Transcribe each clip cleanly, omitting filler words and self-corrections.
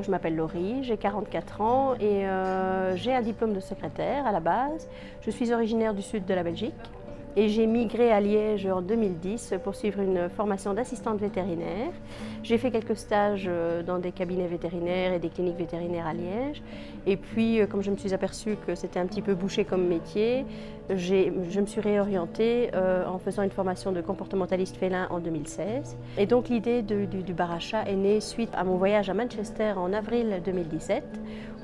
Je m'appelle Laurie, j'ai 44 ans et j'ai un diplôme de secrétaire à la base. Je suis originaire du sud de la Belgique et j'ai migré à Liège en 2010 pour suivre une formation d'assistante vétérinaire. J'ai fait quelques stages dans des cabinets vétérinaires et des cliniques vétérinaires à Liège. Et puis, comme je me suis aperçue que c'était un petit peu bouché comme métier, je me suis réorientée en faisant une formation de comportementaliste félin en 2016. Et donc l'idée du bar à chat est née suite à mon voyage à Manchester en avril 2017,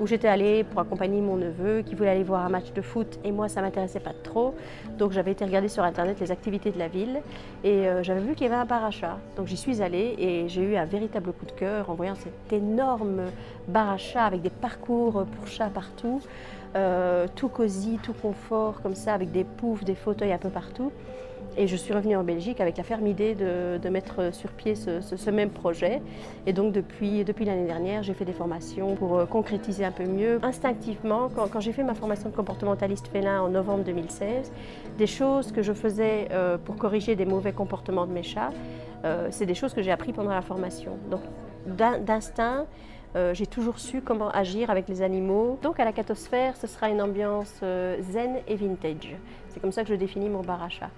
où j'étais allée pour accompagner mon neveu qui voulait aller voir un match de foot et moi ça ne m'intéressait pas trop. Donc j'avais été regarder sur internet les activités de la ville et j'avais vu qu'il y avait un bar à chat. Donc j'y suis allée et j'ai eu un véritable coup de cœur en voyant cet énorme bar à chat avec des parcours pour chats partout. Tout cosy, tout confort comme ça, avec des poufs, des fauteuils un peu partout. Et je suis revenue en Belgique avec la ferme idée de mettre sur pied ce même projet. Et donc depuis l'année dernière, j'ai fait des formations pour concrétiser un peu mieux. Instinctivement, quand j'ai fait ma formation de comportementaliste félin en novembre 2016, des choses que je faisais pour corriger des mauvais comportements de mes chats, c'est des choses que j'ai appris pendant la formation. Donc d'instinct, j'ai toujours su comment agir avec les animaux. Donc à la Catosphère, ce sera une ambiance zen et vintage. C'est comme ça que je définis mon bar à chat.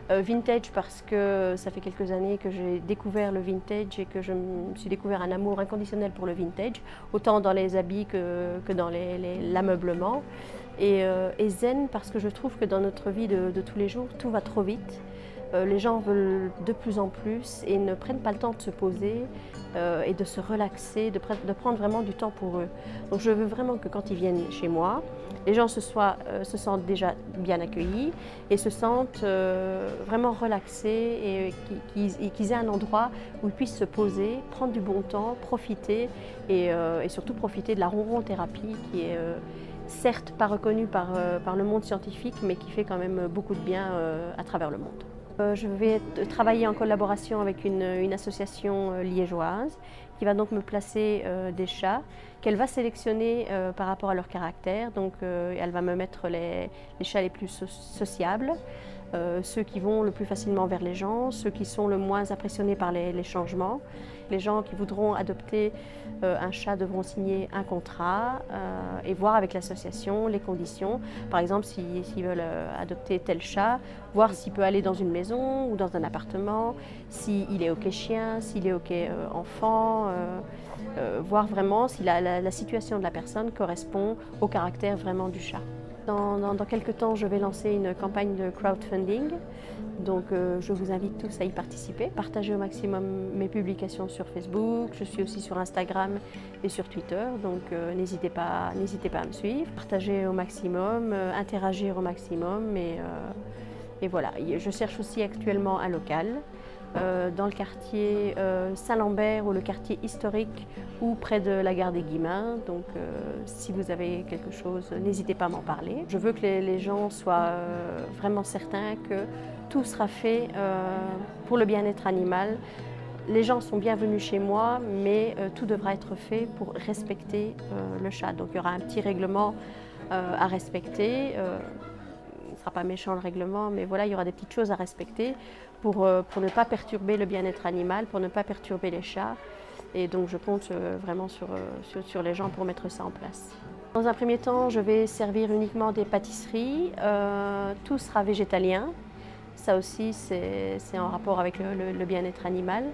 Vintage parce que ça fait quelques années que j'ai découvert le vintage et que je me suis découvert un amour inconditionnel pour le vintage, autant dans les habits que dans l'ameublement. Et zen parce que je trouve que dans notre vie de tous les jours, tout va trop vite. Les gens veulent de plus en plus et ne prennent pas le temps de se poser et de se relaxer, de prendre vraiment du temps pour eux. Donc je veux vraiment que quand ils viennent chez moi, les gens se sentent déjà bien accueillis et se sentent vraiment relaxés et qu'ils aient un endroit où ils puissent se poser, prendre du bon temps, profiter et surtout profiter de la ronron-thérapie qui est certes pas reconnue par le monde scientifique mais qui fait quand même beaucoup de bien à travers le monde. Je vais travailler en collaboration avec une association liégeoise qui va donc me placer des chats qu'elle va sélectionner par rapport à leur caractère. Donc elle va me mettre les chats les plus sociables, ceux qui vont le plus facilement vers les gens, ceux qui sont le moins impressionnés par les changements. Les gens qui voudront adopter un chat devront signer un contrat et voir avec l'association les conditions. Par exemple, s'ils veulent adopter tel chat, voir s'il peut aller dans une maison ou dans un appartement, s'il est OK chien, s'il est OK enfant, voir vraiment si la situation de la personne correspond au caractère vraiment du chat. Dans quelques temps, je vais lancer une campagne de crowdfunding. Donc je vous invite tous à y participer. Partagez au maximum mes publications sur Facebook. Je suis aussi sur Instagram et sur Twitter. Donc n'hésitez pas à me suivre. Partagez au maximum, interagir au maximum. Et voilà. Je cherche aussi actuellement un local dans le quartier Saint-Lambert ou le quartier historique ou près de la gare des Guillemins. Donc si vous avez quelque chose, n'hésitez pas à m'en parler. Je veux que les gens soient vraiment certains que tout sera fait pour le bien-être animal. Les gens sont bienvenus chez moi, mais tout devra être fait pour respecter le chat. Donc il y aura un petit règlement à respecter. Ce ne sera pas méchant le règlement, mais voilà, il y aura des petites choses à respecter pour ne pas perturber le bien-être animal, pour ne pas perturber les chats. Et donc je compte vraiment sur les gens pour mettre ça en place. Dans un premier temps, je vais servir uniquement des pâtisseries. Tout sera végétalien. Ça aussi, c'est en rapport avec le bien-être animal.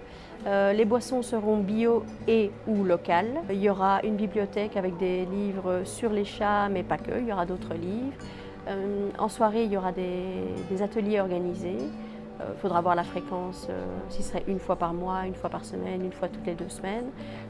Les boissons seront bio et ou locales. Il y aura une bibliothèque avec des livres sur les chats, mais pas que, il y aura d'autres livres. En soirée, il y aura des ateliers organisés. Il faudra voir la fréquence, si ce serait une fois par mois, une fois par semaine, une fois toutes les 2 semaines.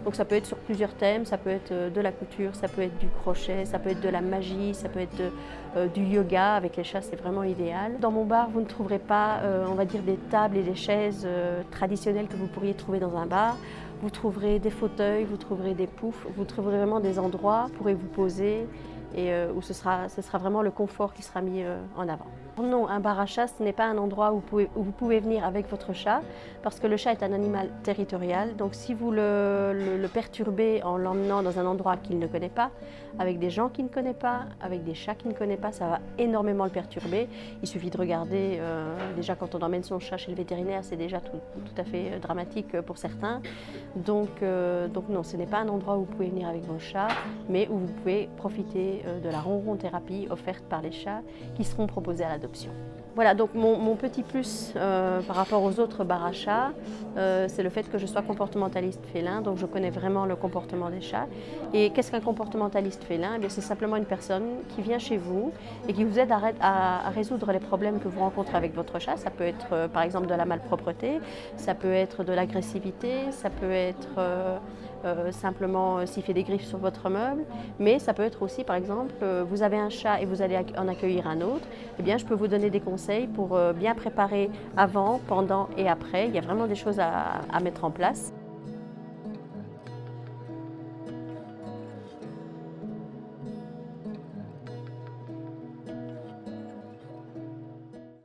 Donc ça peut être sur plusieurs thèmes, ça peut être de la couture, ça peut être du crochet, ça peut être de la magie, ça peut être du yoga. Avec les chats, c'est vraiment idéal. Dans mon bar, vous ne trouverez pas, on va dire, des tables et des chaises traditionnelles que vous pourriez trouver dans un bar. Vous trouverez des fauteuils, vous trouverez des poufs, vous trouverez vraiment des endroits où vous pourrez vous poser et où ce sera vraiment le confort qui sera mis en avant. Non, un bar à chat, ce n'est pas un endroit où vous pouvez venir avec votre chat, parce que le chat est un animal territorial. Donc si vous le perturbez en l'emmenant dans un endroit qu'il ne connaît pas, avec des gens qu'il ne connaît pas, avec des chats qu'il ne connaît pas, ça va énormément le perturber. Il suffit de regarder, déjà quand on emmène son chat chez le vétérinaire, c'est déjà tout à fait dramatique pour certains. Donc non, ce n'est pas un endroit où vous pouvez venir avec vos chats, mais où vous pouvez profiter de la ronron-thérapie offerte par les chats qui seront proposés à l'adoption. Voilà, donc mon petit plus par rapport aux autres bars à chats, c'est le fait que je sois comportementaliste félin, donc je connais vraiment le comportement des chats. Et qu'est-ce qu'un comportementaliste félin? C'est simplement une personne qui vient chez vous et qui vous aide à résoudre les problèmes que vous rencontrez avec votre chat. Ça peut être par exemple de la malpropreté, ça peut être de l'agressivité, ça peut être simplement s'il fait des griffes sur votre meuble, mais ça peut être aussi par exemple, vous avez un chat et vous allez en accueillir un autre, eh bien je peux vous donner des conseils pour bien préparer avant, pendant et après. Il y a vraiment des choses à mettre en place.